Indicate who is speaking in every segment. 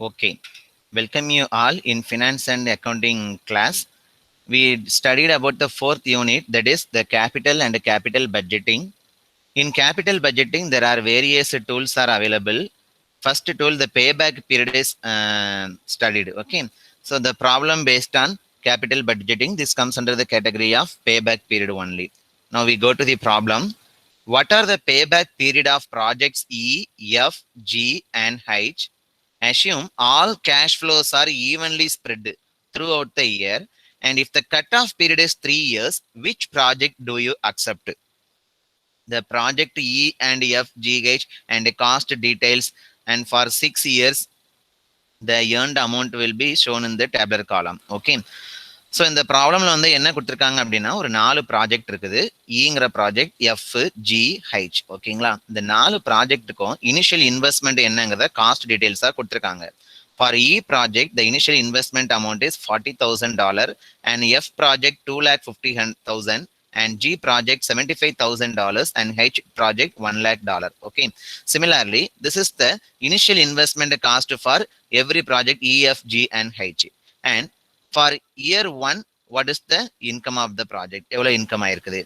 Speaker 1: Okay, welcome you all in finance and accounting class. We studied about the fourth unit, that is the capital and capital budgeting. In capital budgeting, there are various tools are available. First tool, the payback period is studied. Okay, so the problem based on capital budgeting, this comes under the category of payback period only. Now we go to the problem. What are the payback period of projects E, F, G, and H? Assume all cash flows are evenly spread throughout the year. And if the cutoff period is 3 years, which project do you accept? The project E and F, G, H, and the cost details. And for 6 years, the earned amount will be shown in the tabular column. Okay. So இந்த ப்ராப்ளம்ல வந்து என்ன கொடுத்துருக்காங்க அப்படின்னா ஒரு 4 project இருக்குது. ஈங்கிற project, F, G, H. ஓகேங்களா, இந்த 4 ப்ராஜெக்ட்டுக்கும் initial investment என்னங்கிறத காஸ்ட் டீடைல்ஸாக கொடுத்துருக்காங்க. For E project the initial investment amount is $40,000 and F project $250,000 and G project $75,000 and H project $1 lakh. Okay. Similarly, this is the initial investment cost for every project E, F, G, and H. And for year 1, what is the income of the project? எவ்வளவு income ஆயிருக்குது,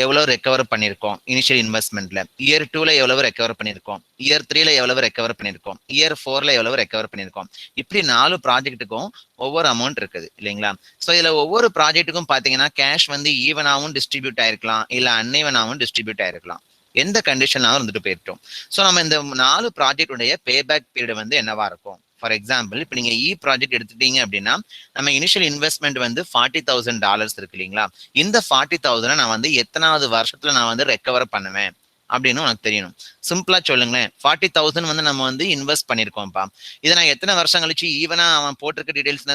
Speaker 1: எவ்வளவு recover பண்ணியிருக்கோம் initial இன்வெஸ்ட்மெண்ட்ல. Year 2ல எவ்வளவு recover பண்ணியிருக்கோம், year 3ல எவ்வளவு recover பண்ணியிருக்கோம், year 4ல எவ்வளவு recover பண்ணியிருக்கோம். இப்படி 4 ப்ராஜெக்ட்டுக்கும் ஒவ்வொரு அமௌண்ட் இருக்குது இல்லைங்களா. ஸோ இதுல ஒவ்வொரு ப்ராஜெக்ட்டுக்கும் பாத்தீங்கன்னா கேஷ் வந்து ஈவனாகவும் டிஸ்ட்ரிபியூட் ஆயிருக்கலாம், இல்ல அன்ஈவனாகவும் டிஸ்ட்ரிபியூட் ஆயிருக்கலாம். எந்த கண்டிஷனாகவும் இருந்துட்டு போயிட்டோம். ஸோ நம்ம இந்த 4 ப்ராஜெக்டுடைய பேபேக் பீரியட் வந்து என்னவா இருக்கும்? ஃபார் எக்ஸாம்பிள், இப்போ நீங்க இ ப்ராஜெக்ட் எடுத்துட்டீங்க அப்படின்னா நம்ம இனிஷியல் இன்வெஸ்ட்மெண்ட் வந்து $40,000 இருக்கு இல்லைங்களா. இந்த 40,000 நான் வந்து எத்தனாவது வருஷத்துல நான் வந்து ரெக்கவர் பண்ணுவேன் அப்படின்னு உனக்கு தெரியணும். சிம்பிளா சொல்லுங்களேன், 40,000 வந்து நம்ம வந்து இன்வெஸ்ட் பண்ணிருக்கோம்ப்பா. இதை நான் எத்தனை வருஷம் கழிச்சு ஈவனா அவன் போட்டிருக்க டீடைல்ஸ்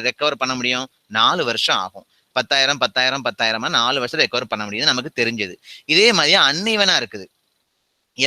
Speaker 1: ரெக்கவர் பண்ண முடியும்? 4 வருஷம் ஆகும். 10,000 10,000 10,000 4 வருஷம் ரெக்கவர் பண்ண முடியுது நமக்கு தெரிஞ்சது. இதே மாதிரி அன்ஈவனா இருக்குது.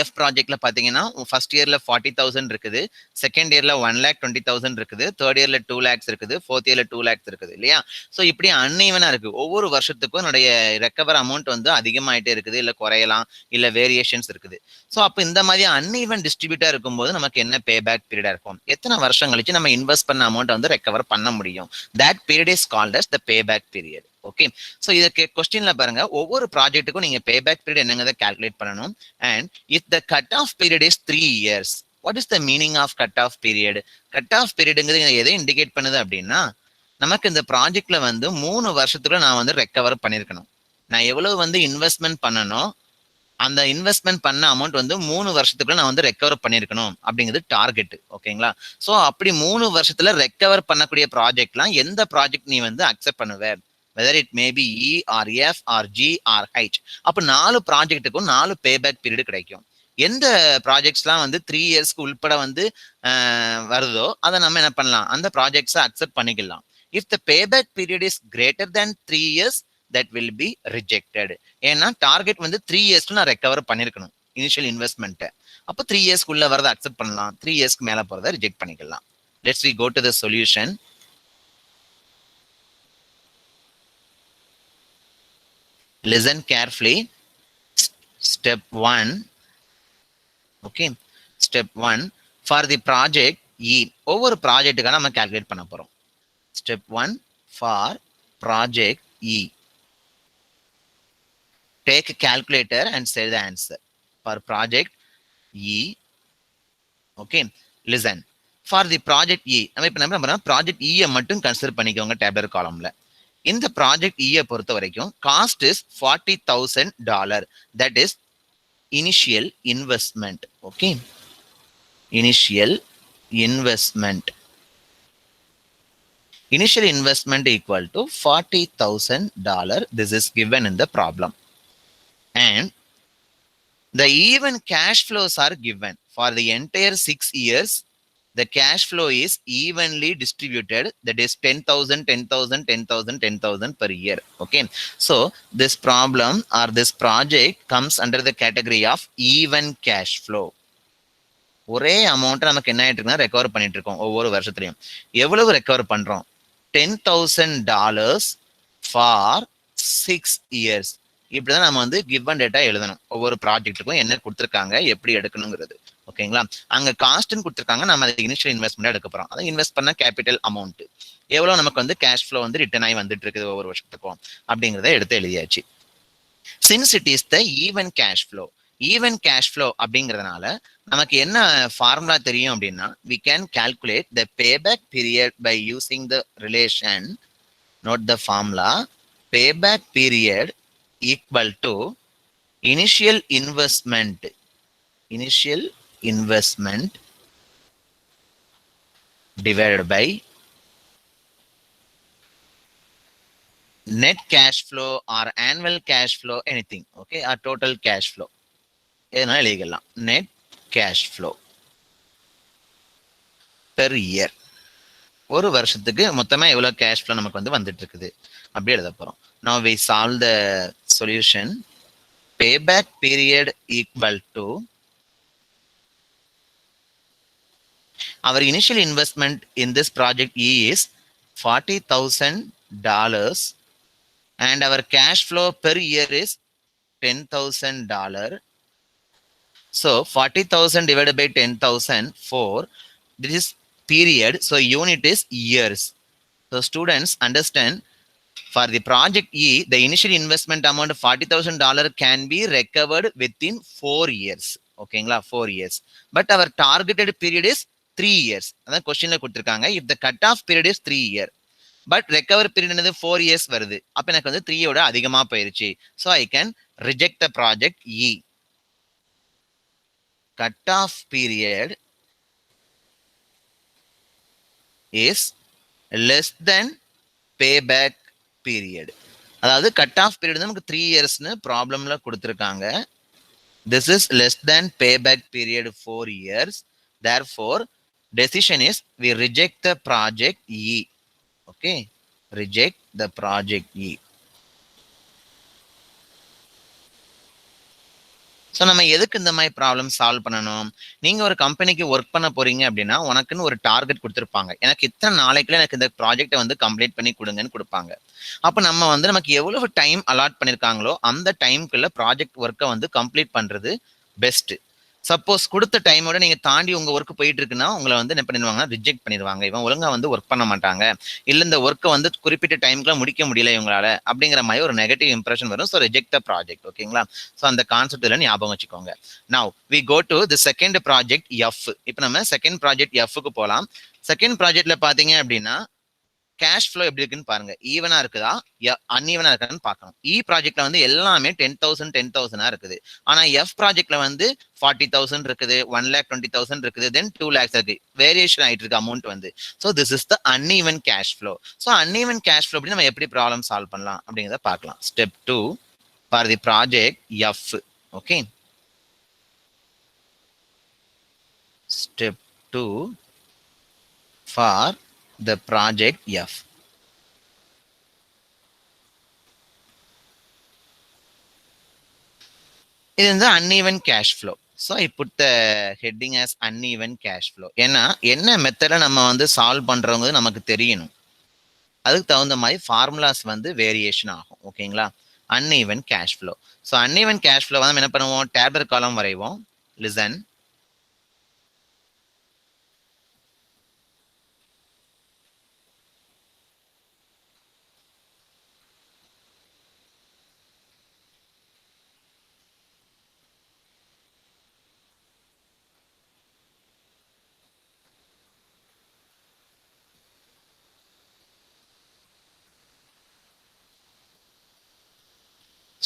Speaker 1: எஃப் ப்ராஜெக்ட்ல பாத்தீங்கன்னா ஃபர்ஸ்ட் இயர்ல 40,000 இருக்குது, செகண்ட் இயர்ல 1,20,000 இருக்குது, தேர்ட் இயர்ல 2 lakhs இருக்குது, ஃபோர்த் இயர்ல 2 lakhs இருக்குது இல்லையா. ஸோ இப்படி அன்ஈவனா இருக்கு. ஒவ்வொரு வருஷத்துக்கும் என்னுடைய ரெக்கவர் அமௌண்ட் வந்து அதிகமாயிட்டே இருக்குது, இல்ல குறையலாம், இல்ல வேரியேஷன்ஸ் இருக்குது. ஸோ அப்போ இந்த மாதிரி அன்ஈவன் டிஸ்ட்ரிபியூட்டா இருக்கும்போது நமக்கு என்ன பேபேக் பீரியடா இருக்கும்? எத்தனை வருஷம் கழிச்சு நம்ம இன்வெஸ்ட் பண்ண அமௌண்ட் வந்து ரெக்கவர் பண்ண முடியும்? That period is called as the payback period. Okay. So இதுக்கு கொஸ்டின்ல பாருங்க, ஒவ்வொரு ப்ராஜெக்ட்டுக்கும் நீங்க பேபேக் பீரியட் என்னங்கிறத கால்குலேட் பண்ணணும். And if the cut off period is 3 years, what is the meaning of cut off period? Cut off பீரியடுங்கிறது எதை இண்டிகேட் பண்ணுது அப்படின்னா, நமக்கு இந்த ப்ராஜெக்ட்ல வந்து 3 வருஷத்துக்குள்ள நான் வந்து ரெக்கவர் பண்ணிருக்கணும். நான் எவ்வளவு வந்து இன்வெஸ்ட்மெண்ட் பண்ணணும், அந்த இன்வெஸ்ட்மெண்ட் பண்ண அமௌண்ட் வந்து 3 வருஷத்துக்குள்ள நான் வந்து ரெக்கவர் பண்ணிருக்கணும் அப்படிங்கிறது டார்கெட். ஓகேங்களா. ஸோ அப்படி 3 வருஷத்துல ரெக்கவர் பண்ணக்கூடிய ப்ராஜெக்ட்லாம் எந்த ப்ராஜெக்ட் நீ வந்து அக்செப்ட் பண்ணுவ? whether it may be E or F or G or H. அப்போ 4 ப்ராஜெக்ட்டுக்கும் 4 பேபேக் பீரியட் கிடைக்கும். எந்த ப்ராஜெக்ட்ஸ்லாம் வந்து 3 இயர்ஸ்க்கு உள்பட வந்து வருதோ அதை நம்ம என்ன பண்ணலாம், அந்த ப்ராஜெக்ட்ஸை அக்செப்ட் பண்ணிக்கலாம். If the payback period is greater than 3 years, that will be rejected. ஏன்னா டார்கெட் வந்து 3 இயர்ஸ்க்கு நான் ரெக்கவர் பண்ணிருக்கணும் இனிஷியல் இன்வெஸ்ட்மெண்ட்டை. அப்போ 3 இயர்ஸ்க்குள்ள வரதை அக்செப்ட் பண்ணலாம், 3 இயர்ஸ்க்கு மேல போறதை ரிஜெக்ட் பண்ணிக்கலாம். Let's we go to the solution. Listen carefully. Step 1. Okay. Step 1. For the project E, ஒவ்வொரு ப்ராஜெக்ட்டுக்காக நம்ம கால்குலேட் பண்ண போறோம். Step 1 for project E. Take a calculator and say the answer. For project E. Okay. Listen. For the project E, நம்ம இப்ப என்ன பண்றோம், project E மட்டும் consider பண்ணிக்கோங்க டேபிளர் காலம்ல. இந்த ப்ராஜெக்ட் E பொறுத்த வரைக்கும் cost is $40,000. That is initial investment. Okay. Initial investment. Initial investment equal to $40,000. This is given in the problem. And the even cash flows are given for the entire 6 years. The cash flow is evenly distributed, that is 10,000 10,000 10,000 10,000 per year. Okay. So this problem or this project comes under the category of even cash flow. ஒரே amount நமக்கு என்ன ஆயிட்டு இருக்குன்னா recover பண்ணிட்டு இருக்கோம் ஒவ்வொரு வருஷத்துலயும். எவ்வளவு recover பண்றோம்? $10,000 for 6 years. இப்படிதான் நம்ம வந்து கிவன் டேட்டா எழுதணும். ஒவ்வொரு ப்ராஜெக்ட்டுக்கும் என்ன கொடுத்துருக்காங்க, எப்படி எடுக்கணுங்கிறது. ஓகேங்களா? அங்க காஸ்ட்னு கொடுத்துருக்காங்க, நம்ம அதை இனிஷியல் இன்வெஸ்ட்மெண்ட் எடுக்க போறோம். அதை இன்வெஸ்ட் பண்ண கேபிட்டல் அமௌண்ட் எவ்வளவு நமக்கு வந்து கேஷ் ஃப்ளோ வந்து ரிட்டர்ன் ஆகி வந்துட்டு இருக்குது ஒவ்வொரு வருஷத்துக்கும் அப்படிங்கிறத எடுத்து எழுதியாச்சு. Since it is the even cash flow, even cash flow அப்படிங்கிறதுனால நமக்கு என்ன ஃபார்முலா தெரியும் அப்படின்னா, we can calculate the payback period by using the relation. Note the formula. Payback period equal to initial investment divided by net cash flow or annual cash flow, anything, okay, or total cash flow. எதனால எழுதிக்கலாம், net cash flow per year. ஒரு வருஷத்துக்கு மொத்தமா எவ்வளவு cash flow நமக்கு வந்து வந்துட்டு இருக்குது அப்படி எழுத போறோம். Now we solve the solution. Payback period equal to our initial investment in this project is $40,000 and our cash flow per year is $10,000. So 40,000 divided by 10,000 for this is period, so unit is years. So students understand, for the project E, the initial investment amount of $40,000 can be recovered within 4 years. ஓகேங்களா, 4 years. But our targeted period is 3 years. அதான் கொஸ்டின்ல கொடுத்திருக்காங்க, if the cut off period is 3 year but recover period என்னது 4 years வருது, அப்ப எனக்கு வந்து 3 யோட அதிகமா போயிருச்சு. So I can reject the project E. Cut off period is less than payback period. அதாவது கட் ஆஃப் பீரியட் நமக்கு 3 இயர்ஸ்னு ப்ராப்ளம்ல கொடுத்திருக்காங்க. This is less than payback period 4 years. Therefore, decision is we reject the project E. Okay, reject the project E. So நம்ம எதுக்கு இந்த மாதிரி problem solve பண்ணணும்? நீங்க ஒரு கம்பெனிக்கு ஒர்க் பண்ண போறீங்க அப்படின்னா உனக்குன்னு ஒரு டார்கெட் கொடுத்துருப்பாங்க, எனக்கு இத்தனை நாளைக்குள்ள எனக்கு இந்த ப்ராஜெக்டை வந்து கம்ப்ளீட் பண்ணி கொடுங்கன்னு கொடுப்பாங்க. அப்போ நம்ம வந்து நமக்கு எவ்வளவு டைம் அலாட் பண்ணிருக்காங்களோ அந்த டைமுக்குள்ள ப்ராஜெக்ட் ஒர்க்கை வந்து கம்ப்ளீட் பண்றது பெஸ்ட். சப்போஸ் கொடுத்த டைமோட நீங்க தாண்டி உங்க ஒர்க் போயிட்டு இருக்குன்னா உங்களை வந்து என்ன பண்ணிடுவாங்கன்னா ரிஜெக்ட் பண்ணிடுவாங்க, இவன் ஒழுங்கா வந்து ஒர்க் பண்ண மாட்டாங்க, இல்ல இந்த ஒர்க்கை வந்து குறிப்பிட்ட டைமுக்குள்ள முடிக்க முடியல இவங்களால அப்படிங்கிற மாதிரி ஒரு நெகட்டிவ் இம்ப்ரெஷன் வரும். So reject the project. ஓகேங்களா? ஸோ அந்த கான்செப்ட்ல ஞாபகம் வச்சுக்கோங்க. Now we go to the second project F. இப்போ நம்ம செகண்ட் ப்ராஜெக்ட் எஃப்க்கு போகலாம். செகண்ட் ப்ராஜெக்ட்ல பாத்தீங்க அப்படின்னா கேஷ் ஃப்ளோ எப்படி இருக்குன்னு பாருங்க, ஈவனா இருக்குதா அன்ஈவனா இருக்கான்னு பார்க்கணும். இ ப்ராஜெக்ட்ல வந்து எல்லாமே 10,000 இருக்குது. ஆனா எஃப் ப்ராஜெக்ட்ல வந்து 40,000 இருக்குது, 1,20,000 இருக்குது, தென் 2 lakhs இருக்கு. வேரியேஷன் ஆயிட்டு இருக்கு அமௌண்ட் வந்து. So this is the uneven cash flow. So uneven cash flow அப்படி நம்ம எப்படி ப்ராப்ளம் சால்வ் பண்ணலாம் அப்படிங்கிறத பார்க்கலாம். Step 2 for the project F. Okay, step 2 for the project F. இது வந்து uneven cash flow. So I put the heading as uneven cash flow. ஏன்னா என்ன மெத்தட நம்ம வந்து சால்வ் பண்றவங்க நமக்கு தெரியணும், அதுக்கு தகுந்த மாதிரி ஃபார்முலாஸ் வந்து வேரியேஷன் ஆகும். ஓகேங்களா? uneven cash flow. So uneven cash flow வந்து என்ன பண்ணுவோம், டேபுலர் காலம் வரைவோம். Listen.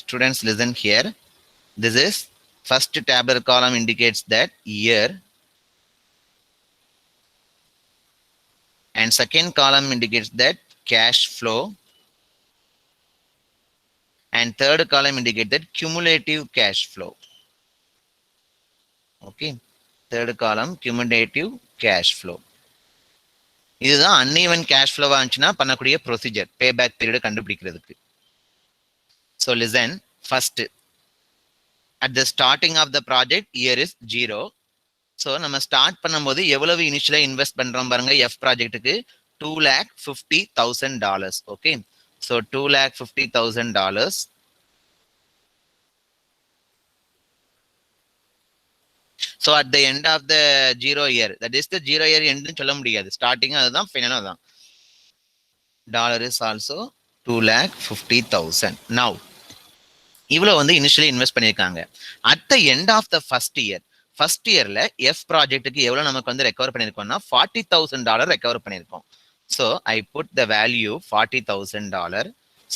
Speaker 1: Students listen here. This is first tabular column indicates that year and second column indicates that cash flow and third column indicates that cumulative cash flow. Okay, third column cumulative cash flow. இதுதான் uneven cash flow ஆச்சுன்னா பண்ணக்கூடிய procedure பேபேக் period கண்டுபிடிக்கிறதுக்கு. So listen, first at the starting of the project year is 0. So நம்ம start பண்ணும்போது எவ்வளவு இனிஷியலா invest பண்றோம் பாருங்க எஃப் ப்ராஜெக்ட்டுக்கு, $250,000. Okay, so $250,000. So at the end of the 0 year, that is the 0 year end சொல்ல முடியாது. ஸ்டார்டிங் அதுதான், ஃபைனலும் அதுதான். Dollar is also 2,50,000. Now இவ்வளவு வந்து இனிஷியலி இன்வெஸ்ட் பண்ணியிருக்காங்க. At the end of the first இயர்ல எஃப் ப்ராஜெக்ட்டுக்கு எவ்வளவு நமக்கு வந்து ரெக்கவர் பண்ணிருக்கோம்னா $40,000 ரெக்கவர் பண்ணிருக்கோம். So I put the value $40,000.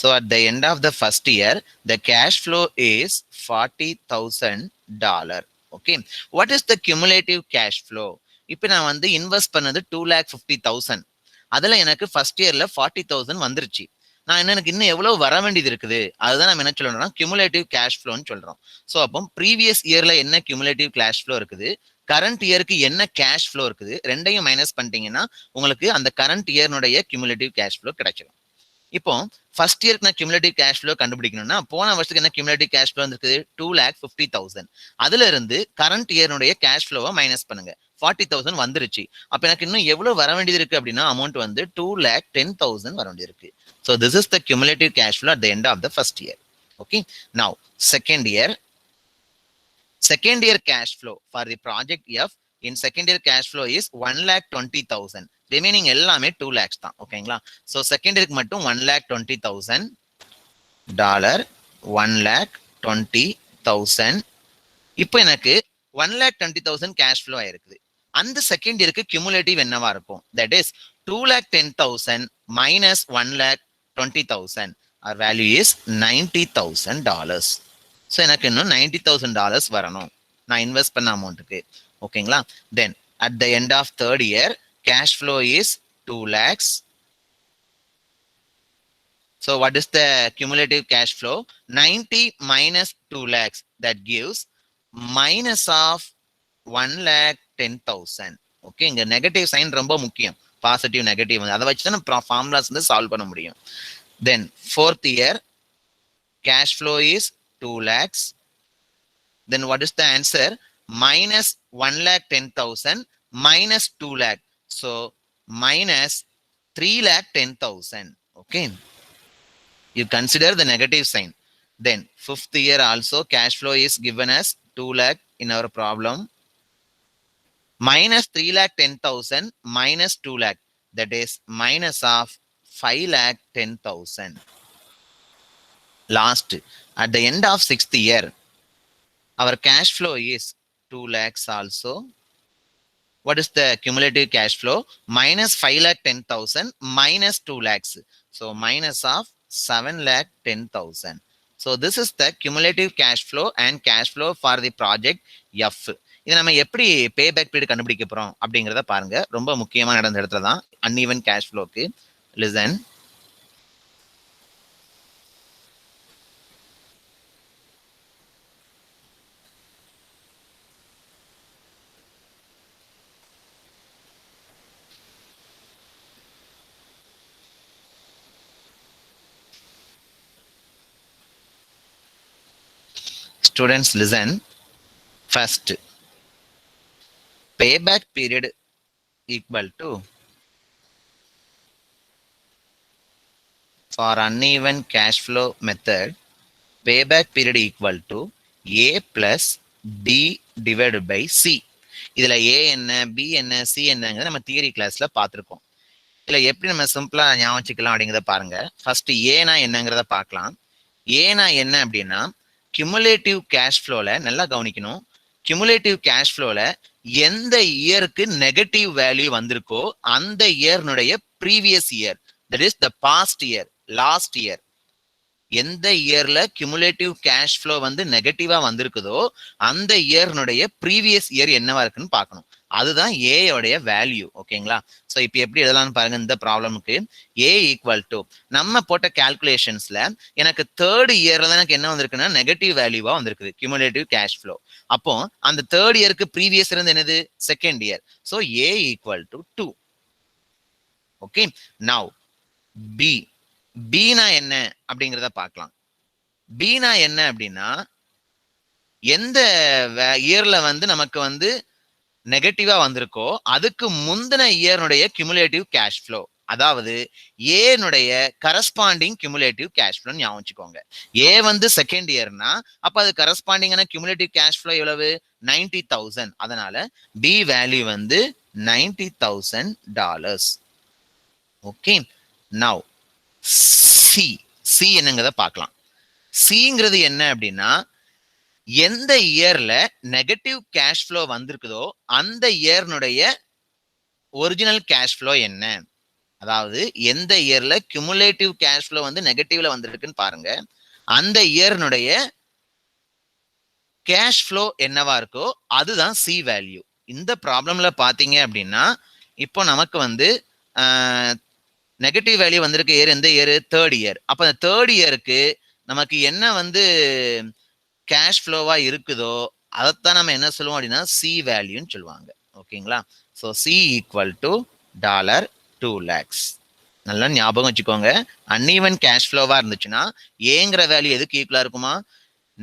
Speaker 1: So at the end of the first year the cash flow is $40,000. Okay, what is the cumulative cash flow? இப்போ நான் வந்து இன்வெஸ்ட் பண்ணது 2,50,000. அதுல எனக்கு ஃபர்ஸ்ட் இயர்ல 40,000 வந்துருச்சு. நான் என்ன, எனக்கு இன்னும் எவ்வளவு வர வேண்டியது இருக்குது, அதுதான் நம்ம என்ன சொல்லணும்னா கியூமுலேட்டிவ் கேஷ் ஃப்ளோன்னு சொல்றோம். ஸோ அப்போ ப்ரீவியஸ் இயர்ல என்ன கியூமுலேட்டிவ் கேஷ் ஃப்ளோ இருக்குது, கரண்ட் இயருக்கு என்ன கேஷ் ஃப்ளோ இருக்குது, ரெண்டையும் மைனஸ் பண்ணிட்டீங்கன்னா உங்களுக்கு அந்த கரண்ட் இயர்னுடைய கியூமுலேட்டிவ் கேஷ் ஃப்ளோ கிடைச்சிடும். இப்போ ஃபர்ஸ்ட் இயருக்கு நான் கியூமுலேட்டிவ் கேஷ் ஃப்ளோ கண்டுபிடிக்கணும்னா போன வருஷத்துக்கு என்ன கியூமுலேட்டிவ் கேஷ் ஃப்ளோ இருக்குது 2,50,000. அதுல இருந்து கரண்ட் இயர்னுடைய கேஷ் ஃப்ளோவை மைனஸ் பண்ணுங்க. 40,000 வந்துருச்சு. அப்ப எனக்கு இன்னும் எவ்வளவு வர வேண்டியது இருக்கு அப்படின்னா அமௌண்ட் வந்து 2,10,000 வர வேண்டியது இருக்கு. So this is the cumulative cash flow at the end of the first year. Okay. Now second year cash flow for the project F in second year cash flow is 1,20,000. Remaining எல்லாமே 2 lakhs தான். ஓகேங்களா? So second இயருக்கு மட்டும் $1,20,000, $1,20,000. இப்போ எனக்கு 1,20,000 cash flow ஆயிருக்குது. அந்த second இயருக்கு கியூமுலேட்டிவ் என்னவா இருக்கும்? That is 2,10,000 minus 1,20,000. our value is $90,000. So எனக்கு இன்னும் $90,000 வரணும் நான் இன்வெஸ்ட் பண்ண அமௌண்ட்டுக்கு. ஓகேங்களா? Then at the end of third year cash flow is 2 lakhs. So what is the cumulative cash flow? 90 minus 2 lakhs, that gives minus of 1,10,000. Okay, இங்க negative sign ரொம்ப முக்கியம். பாசிட்டிவ் நெகட்டிவ் அதை வச்சு தான் நம்ம ஃபார்முலாஸ் வந்து சால்வ் பண்ண முடியும். தென் fourth year cash flow is 2 lakhs. Then what is the answer? Minus 1,10,000 minus 2 lakh. So minus 3,10,000. Okay. You consider the negative sign. Then fifth year also cash flow is given as 2 lakh in our problem. Minus 3,10,000 minus 2 lakh. That is minus of 5,10,000. Last, at the end of sixth year, our cash flow is 2 lakhs also. What is the cumulative cash flow? Minus 5,10,000 minus 2 lakhs. So minus of 7,10,000. So this is the cumulative cash flow and cash flow for the project F. இதை நம்ம எப்படி பே back period கண்டுபிடிக்க போறோம் அப்படிங்கிறத பாருங்க. ரொம்ப முக்கியமான நடந்த இடத்துல தான் அன்ஈவன் கேஷ் ஃப்ளோக்கு. Listen. Students listen. First, payback period equal to, for uneven cash flow method, payback period equal to A plus B divided by C. இதுல A என்ன, B என்ன, C என்னங்கிறத நம்ம தியரி கிளாஸ்ல பார்த்திருக்கோம். இதுல எப்படி நம்ம சிம்பிளா ஞாபகம் வச்சுக்கலாம் அப்படிங்கிறத பாருங்க. ஃபர்ஸ்ட் ஏனா என்னங்கிறத பார்க்கலாம். ஏனா என்ன அப்படின்னா கியூமுலேட்டிவ் கேஷ் ஃப்ளோல நல்லா கவனிக்கணும். கியூமுலேட்டிவ் கேஷ் ஃப்ளோல எந்த இயருக்கு நெகட்டிவ் வேல்யூ வந்திருக்கோ அந்த இயர்னுடைய previous year, that is the past year, last year, எந்த இயர்ல கியூமுலேட்டிவ் கேஷ் ஃப்ளோ வந்து நெகட்டிவா வந்திருக்குதோ அந்த இயர்னுடைய ப்ரீவியஸ் இயர் என்னவா இருக்குன்னு பார்க்கணும். அதுதான் ஏயோடைய வேல்யூ. ஓகேங்களா? ஸோ இப்போ எப்படி எழுதலாம்னு பாருங்க. இந்த ப்ராப்ளமுக்கு ஏ ஈக்குவல் டு நம்ம போட்ட கால்குலேஷன்ஸ்ல எனக்கு தேர்ட் இயர்ல தான் எனக்கு என்ன வந்திருக்குன்னா நெகட்டிவ் வேல்யூவா வந்திருக்குது கியூமுலேட்டிவ் கேஷ் ஃப்ளோ. அப்போ அந்த தேர்ட் இயருக்கு ப்ரீவியஸ் இருந்து என்னது second year. So A equal to 2. Okay. Now B. பீனா என்ன அப்படிங்கிறத பார்க்கலாம். பீனா என்ன அப்படின்னா எந்த இயர்ல வந்து நமக்கு வந்து நெகட்டிவா வந்திருக்கோ அதுக்கு முந்தின இயர்னுடைய கியூமுலேட்டிவ் கேஷ் ஃப்ளோ, அதாவது ஏனுடைய கரஸ்பாண்டிங் கியூமுலேட்டிவ் கேஷ் ஃப்ளோ ஞாபகம் வச்சுக்கோங்க. ஏ வந்து செகண்ட் இயர்னா அப்ப அது கரஸ்பாண்டிங்கான கியூமுலேட்டிவ் கேஷ் ஃப்ளோ எவ்வளவு? 90,000. அதனால B வேல்யூ வந்து $90,000. ஓகே. நவ் சி என்னங்கிறத பார்க்கலாம். சிங்கிறது என்ன அப்படின்னா, எந்த இயர்ல நெகட்டிவ் கேஷ் ஃப்ளோ வந்திருக்குதோ அந்த இயர்னுடைய ஒரிஜினல் கேஷ் ஃப்ளோ என்ன. அதாவது எந்த இயர்ல கியூமுலேட்டிவ் கேஷ் ஃப்ளோ வந்து நெகட்டிவ்ல வந்திருக்குன்னு பாருங்க. அந்த இயர்னுடைய கேஷ் ஃப்ளோ என்னவா இருக்கோ அதுதான் சி வேல்யூ. இந்த ப்ராப்ளம்ல பாத்தீங்க அப்படின்னா, இப்போ நமக்கு வந்து நெகட்டிவ் வேல்யூ வந்திருக்க இயர் எந்த இயர்? Third year. அப்ப அந்த தேர்ட் இயருக்கு நமக்கு என்ன வந்து கேஷ் ஃப்ளோவா இருக்குதோ அதைத்தான் நம்ம என்ன சொல்லுவோம் அப்படின்னா சி வேல்யூன்னு சொல்லுவாங்க. ஓகேங்களா? So C equal to $2 lakhs. நல்லா ஞாபகம் வச்சுக்கோங்க. அன்ஈவன் கேஷ் ஃப்ளோவா இருந்துச்சுன்னா ஏங்கிற வேல்யூ எதுக்கு ஈக்குவலா இருக்குமா?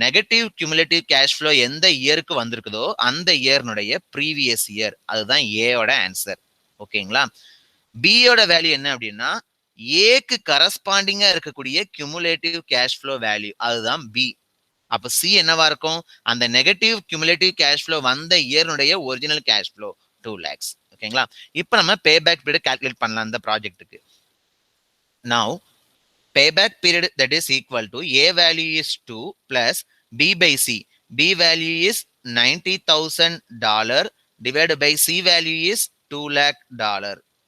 Speaker 1: நெகட்டிவ் கியூமுலேட்டிவ் கேஷ் ஃப்ளோ எந்த இயருக்கு வந்திருக்குதோ அந்த இயர்னுடைய ப்ரீவியஸ் இயர். அதுதான் ஏயோட ஆன்சர். ஓகேங்களா? பியோட வேல்யூ என்ன அப்படின்னா ஏக்கு கரஸ்பாண்டிங்கா இருக்கக்கூடிய கியூமுலேட்டிவ் கேஷ் ஃப்ளோ வேல்யூ. அதுதான் பி. அப்ப சி என்னவா இருக்கும்? அந்த நெகட்டிவ் கியூமுலேட்டிவ் கேஷ் ஃப்ளோ வந்த இயர்னுடைய ஒரிஜினல் கேஷ் ஃப்ளோ 2 lakhs. ஓகேங்களா? இப்போ நம்ம பேபேக் பீரியட் கால்குலேட் பண்ணலாம் இந்த ப்ராஜெக்ட்டுக்கு. Now payback period that is equal to A value is 2 plus B by C. B value is $90,000 divided by C value is $2 lakh.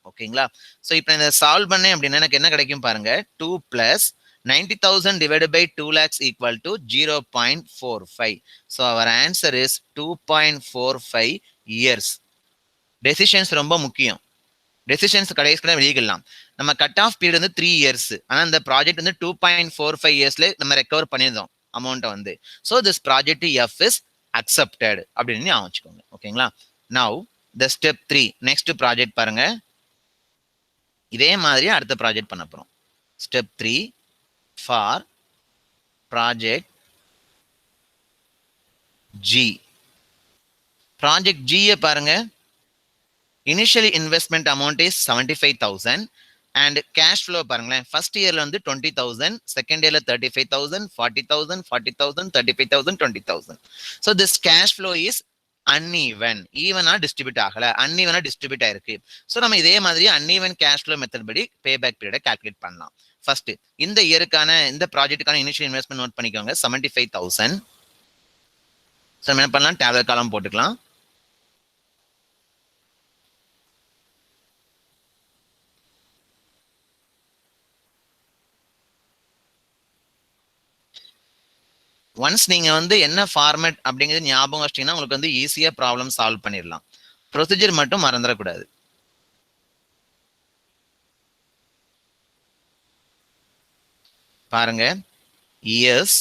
Speaker 1: ஓகேங்களா? So இப்போ இதை சால்வ் பண்ணேன் அப்படின்னா எனக்கு என்ன கிடைக்கும் பாருங்க. 2 plus 90,000 divided by 2 lakhs equal to 0.45. So our answer is 2.45 years. Decisions ரொம்ப முக்கியம். டெசிஷன்ஸ் கடைசியில் வெளியிடலாம். நம்ம கட் ஆஃப் பீரியட் வந்து 3 years. ஆனால் இந்த ப்ராஜெக்ட் வந்து 2.45 yearsல நம்ம ரெக்கவர் பண்ணியிருந்தோம் அமௌண்ட்டை வந்து. So this project F is accepted அப்படின்னு ஞாபகம் வச்சுக்கோங்க. ஓகேங்களா? Now the step 3 next project பாருங்க. இதே மாதிரி அடுத்த ப்ராஜெக்ட் பண்ண போறோம். Step 3 for project G. Project ஜியை பாருங்க. Initial investment amount is 75,000 and cash flow பாருங்களேன். ஃபர்ஸ்ட் இயர்ல வந்து 20,000, செகண்ட் இயர்ல 35,000, 40,000, 40,000, 35,000, 20,000. So this cash flow is uneven. ஈவனா டிஸ்ட்ரிபியூட் ஆகல, அன்ஈவனா டிஸ்ட்ரிபியூட் ஆயிருக்கு. ஸோ நம்ம இதே மாதிரி அன்ஈவன் கேஷ் ஃப்ளோ மெத்தட் படி பேபேக் பீரியடை கால்குலேட் பண்ணலாம். ஃபர்ஸ்ட் இந்த இயருக்கான இந்த ப்ராஜெக்ட்டுக்கான இனிஷியல் இன்வெஸ்ட்மெண்ட் நோட் பண்ணிக்கோங்க 75,000. ஸோ நம்ம என்ன பண்ணலாம்? டேப்லெட் காலம் போட்டுக்கலாம். ஒன்ஸ் நீங்க வந்து என்ன ஃபார்மேட் அப்படிங்கிறது ஞாபகம் வச்சிட்டீங்கன்னா உங்களுக்கு வந்து ஈஸியா ப்ராப்ளம் சால்வ் பண்ணிடலாம். ப்ரொசீஜர் மட்டும் மறந்துடக்கூடாது. பாருங்க. Years,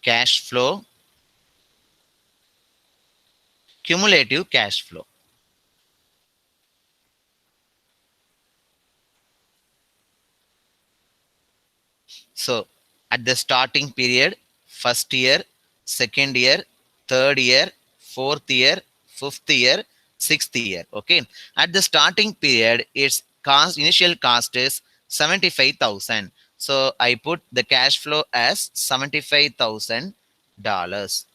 Speaker 1: cash flow, cumulative cash flow. So at the starting period, first year, second year, third year, fourth year, fifth year, sixth year. Okay. At the starting period, its cost, initial cost is 75,000. So I put the cash flow as $75,000.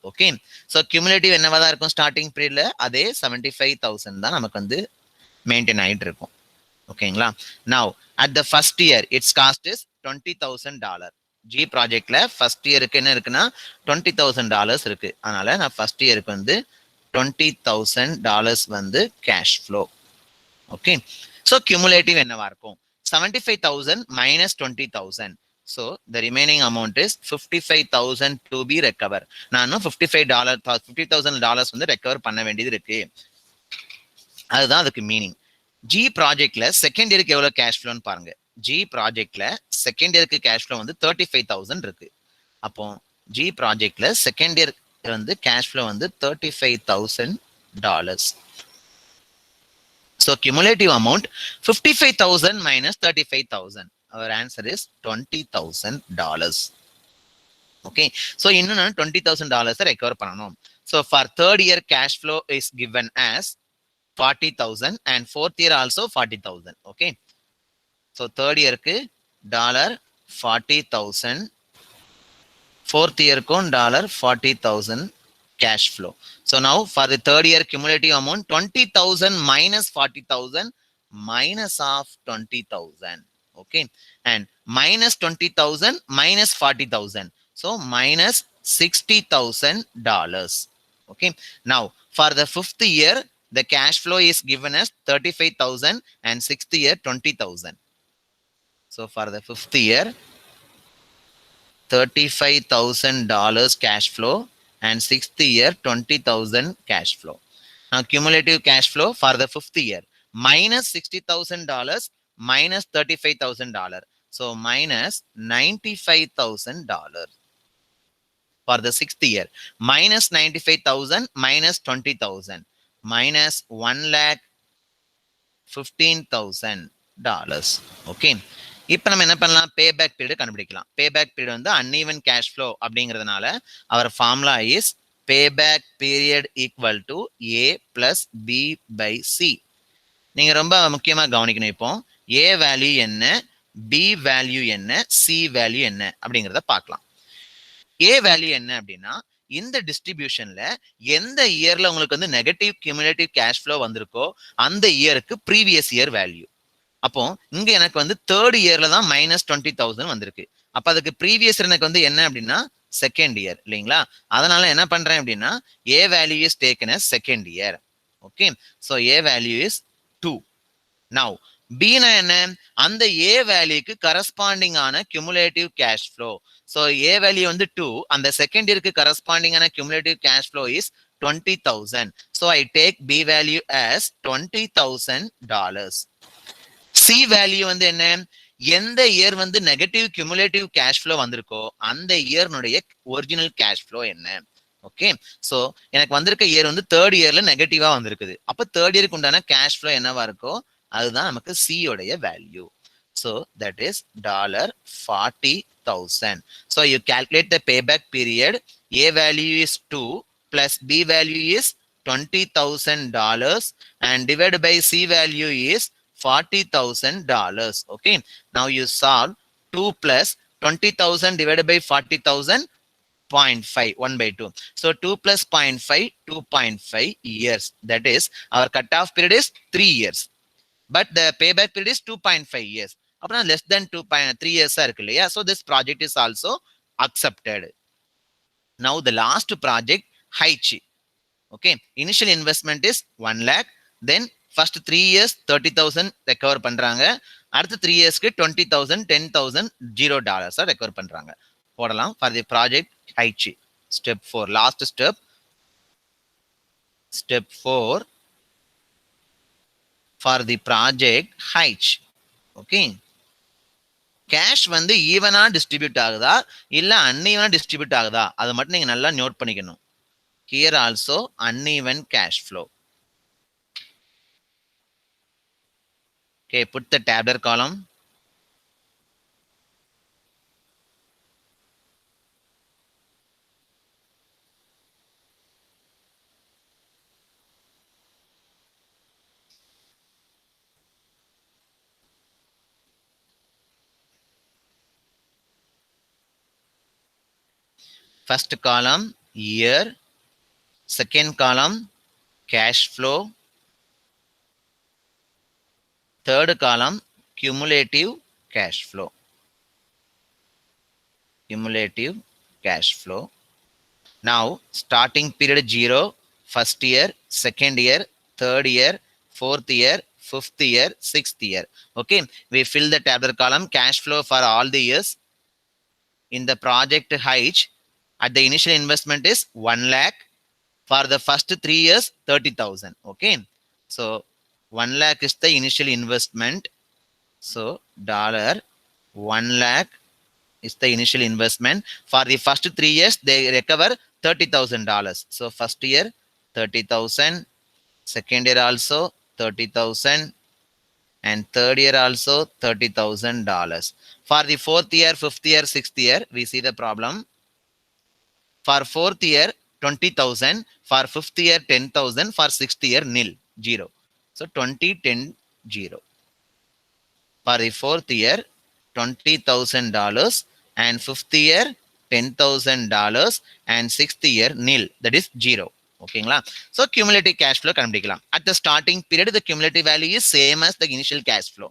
Speaker 1: Okay. So cumulative என்னவா தான் இருக்கும் starting பீரியட்ல? அதே 75,000 தான் நமக்கு வந்து maintain ஆயிட்டு இருக்கும். ஓகேங்களா? Now at the first year it's cost is $20,000. G ப்ராஜெக்ட்ல ஃபர்ஸ்ட் இயருக்கு என்ன இருக்குன்னா $20,000 இருக்கு. அதனால நான் ஃபர்ஸ்ட் இயருக்கு வந்து $20,000 வந்து cash flow. Okay. So cumulative என்னவா இருக்கும்? 75,000 minus 20,000. So the remaining amount is 55,000 to be recover. நான் $50,000 வந்து ரெக்கவர் பண்ண வேண்டியது இருக்கு. அதுதான் அதுக்கு மீனிங். ஜி ப்ராஜெக்ட்ல செகண்ட் இயருக்கு எவ்வளவு கேஷ் ஃப்ளோன்னு பாருங்க. ஜி ப்ராஜெக்ட்ல செகண்ட் இயருக்கு கேஷ் ஃப்ளோ வந்து 35,000 இருக்கு. அப்போ ஜி ப்ராஜெக்ட்ல செகண்ட் இயர் வந்து கேஷ் ஃப்ளோ வந்து $35,000. So cumulative amount 55,000 minus 35,000. Our answer is $20,000. Okay. So இன்னும் நான் $20,000 ரெக்கவர் பண்ணணும். So for third year cash flow is given as 40,000 and fourth year also 40,000. Okay. So third year க்கு $40,000 Fourth year con $40,000 cash flow. So now for the third year cumulative amount 20,000 minus 40,000 minus of 20,000. Okay, and minus 20,000 minus 40,000. So minus $60,000. Okay, now for the fifth year the cash flow is given as 35,000 and sixth year 20,000. So for the fifth year $35,000 cash flow and sixth year 20,000 cash flow. Now cumulative cash flow for the fifth year minus $60,000 minus $35,000. So minus $95,000 for the sixth year minus 95,000 minus 20,000 minus 1,15,000. Okay. இப்போ நம்ம என்ன பண்ணலாம் payback period கண்டுபிடிக்கலாம் payback period வந்து uneven cash flow அப்படிங்கிறதுனால our formula is payback period equal to A plus B by C. நீங்க ரொம்ப முக்கியமா கவனிக்கணும். இப்போ ஏ வேல்யூ என்ன, பி வேல்யூ என்ன, சி வேல்யூ என்ன அப்படிங்கிறத பார்க்கலாம். ஏ வேல்யூ என்ன அப்படின்னா இந்த டிஸ்ட்ரிபியூஷன்ல எந்த இயர்ல உங்களுக்கு வந்து நெகட்டிவ் கியூமுலேட்டிவ் கேஷ் ஃப்ளோ வந்திருக்கோ அந்த இயருக்கு ப்ரீவியஸ் இயர் வேல்யூ. அப்போ இங்க எனக்கு வந்து தேர்ட் இயர்ல தான் மைனஸ் 20,000 வந்திருக்கு. அப்ப அதுக்கு ப்ரீவியஸ் எனக்கு வந்து என்ன அப்படின்னா செகண்ட் இயர் இல்லைங்களா. அதனால என்ன பண்றேன் அப்படின்னா A value is taken as second year. Okay, so A value is 2. Now பினா என்ன, அந்த ஏ வேல்யூக்கு கரஸ்பாண்டிங் ஆன cumulative cash flow. So A value வந்து 2, அந்த செகண்ட் இயருக்கு கரஸ்பாண்டிங் ஆன cumulative cash flow is 20,000. So I take B value as $20,000. C value வந்து என்ன, எந்த இயர் வந்து நெகட்டிவ் கியூமுலேட்டிவ் கேஷ் ஃப்ளோ வந்திருக்கோ அந்த இயர்னுடைய ஒரிஜினல் கேஷ் ஃப்ளோ என்ன. ஓகே, ஸோ எனக்கு வந்திருக்க இயர் வந்து தேர்ட் இயர்ல நெகட்டிவா வந்திருக்குது. அப்போ தேர்ட் இயருக்கு உண்டான கேஷ் ஃப்ளோ என்னவா இருக்கோ அதுதான் நமக்கு சி உடைய value. So that is $40,000. So you calculate the payback period. A value is 2 plus B value is $20,000 and divided by C value is $40,000. Okay, now you solve 2 plus 20,000 divided by 40,000, 0.5, 1 by 2. So 2 plus 0.5, 2.5 years. That is our cutoff period is 3 years. But the payback period is 2.5 years. Apna less than 2.3 years irukku illaya. So this project is also accepted. Now the last project Haichi. Okay, initial investment is 1 lakh. Then first 3 years 30,000 recover பண்றாங்க. அடுத்த 3 இயர்ஸ்க்கு 20,000, 10,000 $0 recover பண்றாங்க. போடலாம் for the project Haichi. Step 4, last step. Step 4 for the project Haichi. Okay, cash வந்து ஈவனா distribute ஆகுதா இல்ல அன்ஈவனா distribute ஆகுதா அதை மட்டும் நீங்க நல்லா நோட் பண்ணிக்கணும். Here also uneven cash flow. Okay, put the tabular column. First column year, second column cash flow, third column cumulative cash flow. Cumulative cash flow. Now starting period 0, first year, second year, third year, fourth year, fifth year, sixth year. Okay, we fill the tabular column cash flow for all the years. In the project Haichi, at the initial investment is 1 lakh. For the first 3 years 30,000. Okay, so 1 lakh is the initial investment. So $1 lakh is the initial investment. For the first 3 years they recover $30,000. So first year 30,000, second year also 30,000, and third year also $30,000. For the fourth year, fifth year, sixth year, we see the problem. For fourth year 20,000, for fifth year 10,000, for sixth year nil, 0. So 20, 10, 0. For the fourth year $20,000 and fifth year $10,000 and 6th year nil, that is 0. ஓகேங்களா? So cumulative cash flow கண்டுபிடிக்கலாம். At the starting period, the cumulative value is same as the initial cash flow.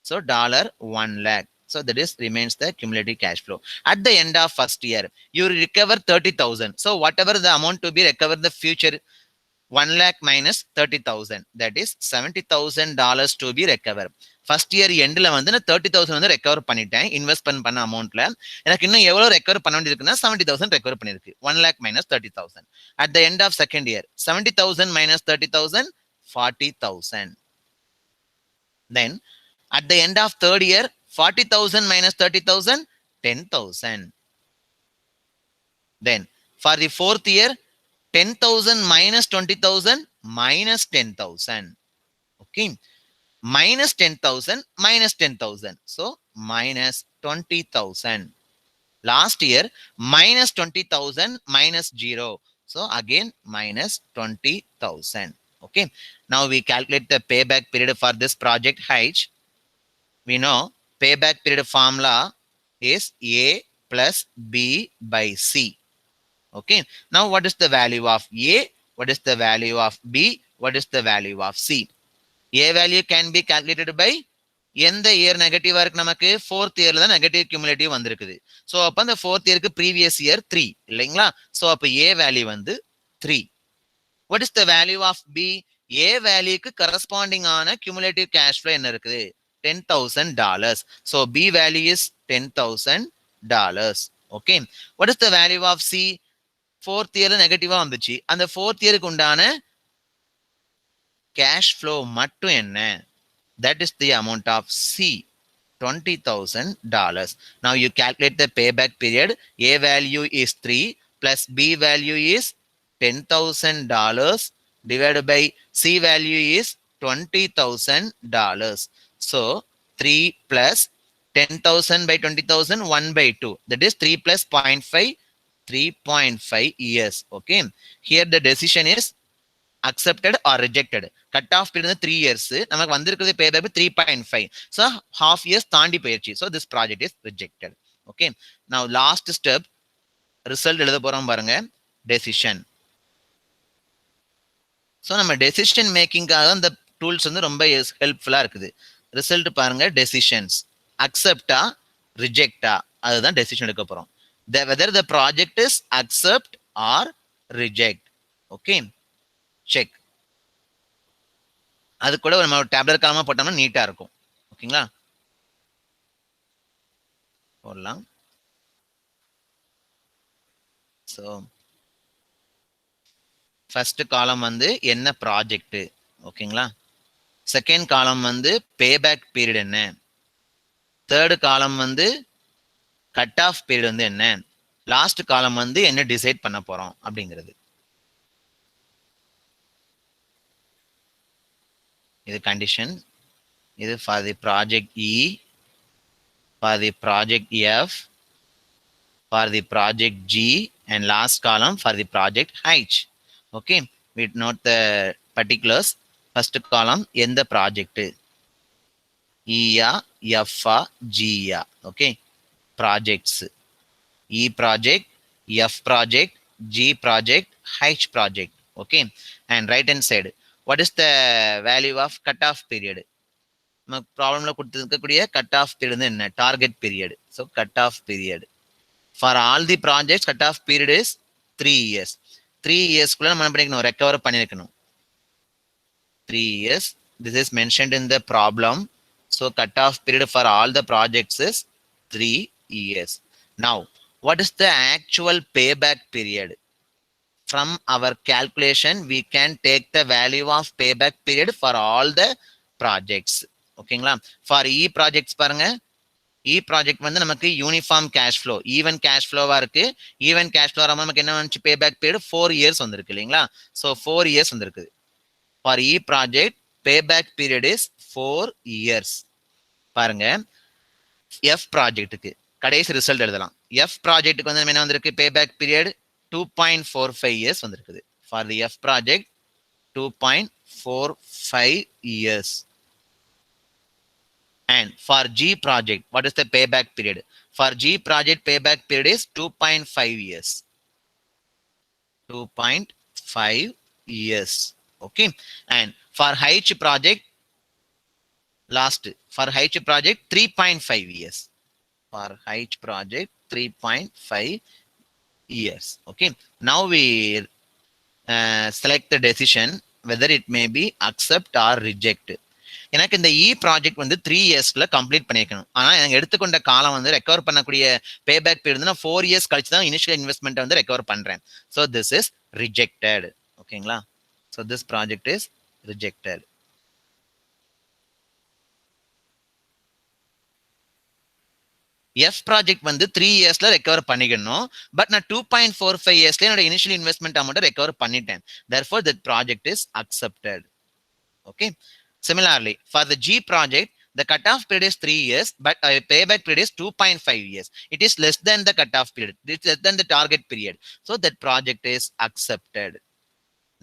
Speaker 1: So $1 lakh. So that is remains the cumulative cash flow. At the end of first year, you recover 30,000. So whatever the amount to be recovered in the future, 1 lakh minus 30,000, that is $70,000 to be recovered. First year எண்டில் வந்து நான் 30,000 வந்து recover பண்ணிட்டேன் investment பண்ண அமௌண்ட்ல. எனக்கு இன்னும் எவ்வளவு recover பண்ண வேண்டியிருக்குன்னா 70,000 ரெக்கவர் பண்ணிருக்கு. 1 lakh minus 30,000. At the end of second year, 70,000 minus 30,000, 40,000. Then at the end of third year, 40,000 minus 30,000, 10,000. Then for the fourth year, 10,000 minus 20,000 minus 10,000. Okay. Minus 10,000 minus 10,000. So minus 20,000. Last year, minus 20,000 minus 0. So again, minus 20,000. Okay. Now we calculate the payback period for this project H. We know payback period formula is A plus B by C. Okay. Now what is the value of A? What is the value of B? What is the value of C? A value can be calculated by எந்த year நெகட்டிவா இருக்கு நமக்கு fourth இயர்ல தான் negative cumulative வந்திருக்குது. So அப்போ அந்த fourth இயருக்கு ப்ரீவியஸ் இயர் 3 இல்லைங்களா? ஸோ அப்போ ஏ வேல்யூ வந்து 3. What is the value of B? A வேல்யூக்கு கரஸ்பாண்டிங் ஆன கியூமுலேட்டிவ் கேஷ் ஃப்ளோ என்ன இருக்குது? $10,000. So B value is $10,000. Okay. What is the value of C? Fourth இயர்ல நெகட்டிவா வந்துச்சு. அந்த ஃபோர்த் இயருக்கு உண்டான cash flow மட்டும் என்ன? That is the amount of C, $20,000. Now you calculate the payback period. A value is 3 plus B value is $10,000 divided by C value is $20,000. So 3 plus 10,000 by 20,000, 1 by 2. That is 3 plus 0.5, 3.5 years. Okay. Here the decision is accepted or rejected. Cut off period 3 years. நமக்கு வந்திருக்கிறது payback 3.5. So half years தாண்டி போயிடுச்சு. So this project is rejected. Okay. Now last step, result எழுத போறோம் பாருங்க. Decision. So நம்ம decision makingகாக அந்த tools வந்து ரொம்ப ஹெல்ப்ஃபுல்லா இருக்குது. ரிசல்ட் பாருங்க, decisions. acceptா ரிஜெக்டா, அதுதான் decision எடுக்க போறோம். Whether the project is accept or reject. Okay. Check. அது கூட நம்ம டேப்லெட் காலமா போட்டோம்னா நீட்டா இருக்கும். ஓகேங்களா? போடலாம். ஸோ ஃபர்ஸ்ட் காலம் வந்து என்ன ப்ராஜெக்ட், ஓகேங்களா? செகண்ட் காலம் வந்து பேபேக் பீரியட் என்ன, தேர்டு காலம் வந்து கட் ஆஃப் பீரியட் வந்து என்ன, லாஸ்ட் காலம் வந்து என்ன டிசைட் பண்ண போறோம் அப்படிங்கிறது. இது கண்டிஷன். இது for the project E, for the project F, for the project G, and last column for the project H. Okay, we note the particulars. First column எந்த ப்ராஜெக்ட், இயா எஃப்ஆ ஜியா. Okay, projects E project, F project, G project, H project. Okay, and right hand side what is the value of cut off period? நமக்கு ப்ராப்ளம்ல கொடுத்துருக்கக்கூடிய cut off period என்ன, target period. So cut off period for all the projects cut off period is 3 years. 3 yearsக்குள்ள நம்ம என்ன பண்ணிக்கணும், recover பண்ணிருக்கணும். 3 years. This is mentioned in the problem. So cut off period for all the projects is 3 years. Now what is the actual payback period? From our calculation we can take the value of payback period for all the projects. ஓகேங்களா? For E projects பாருங்க, E project வந்து நமக்கு uniform cash flow, even cash ஃப்ளோவா இருக்கு. Even cash flow நமக்கு என்ன வந்துச்சு, பேபேக் period 4 years வந்திருக்கு இல்லைங்களா? ஸோ 4 years வந்திருக்கு. For E project பேபேக் period is 4 years. பாருங்க, எஃப் ப்ராஜெக்ட்டுக்கு கடைசி ரிசல்ட் எழுதலாம். எஃப் ப்ராஜெக்ட்டுக்கு வந்து என்ன வந்திருக்கு, பேபேக் பீரியட் 2.45 years வந்திருக்குது. For the F project 2.45 years. And for G project, what is the payback period? For G project, payback period is 2.5 years. 2.5 years. Okay. And for H project, for H project, 3.5 years. For H project, 3.5 years. Okay. Now we select the decision whether it may be accept or reject. எனக்கு இந்த இ project வந்து 3 இயர்ஸ்ல complete பண்ணிருக்கணும். ஆனா எனக்கு எடுத்துக்கொண்ட காலம் வந்து ரெக்கவர் பண்ணக்கூடிய பேபேக் பீரியட் நான் 4 இயர்ஸ் கழிச்சு தான் இனிஷியல் இன்வெஸ்ட்மெண்ட் வந்து ரெக்கவர் பண்றேன். So this is rejected. ஓகேங்களா? So this project is rejected. F project வந்து 3 இயர்ஸ்ல ரெக்கவர் பண்ணிக்கணும். பட் நான் 2.45 இயர்ஸ்ல என்னோட இனிஷியல் இன்வெஸ்ட்மெண்ட் அமௌண்ட் ரெக்கவர் பண்ணிட்டேன். therefore that project is accepted. Okay. Similarly, for the G project, the cutoff period is 3 years, but payback period is 2.5 years. It is less than the cutoff period. It is less than the target period. So that project is accepted.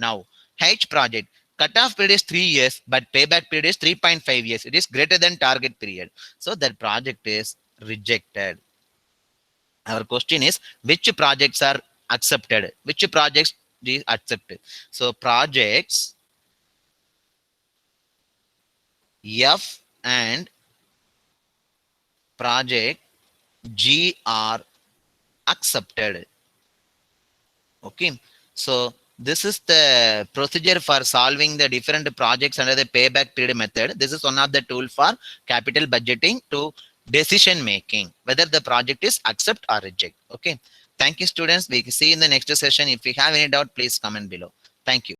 Speaker 1: Now, H project, cutoff period is 3 years, but payback period is 3.5 years. It is greater than target period. So that project is rejected. Our question is, which projects are accepted? Which projects is accepted? So projects F and project G are accepted. Okay. So this is the procedure for solving the different projects under the payback period method. This is one of the tool for capital budgeting to decision making, whether the project is accept or reject. Okay. Thank you, students. We see you in the next session. If you have any doubt, please comment below. Thank you.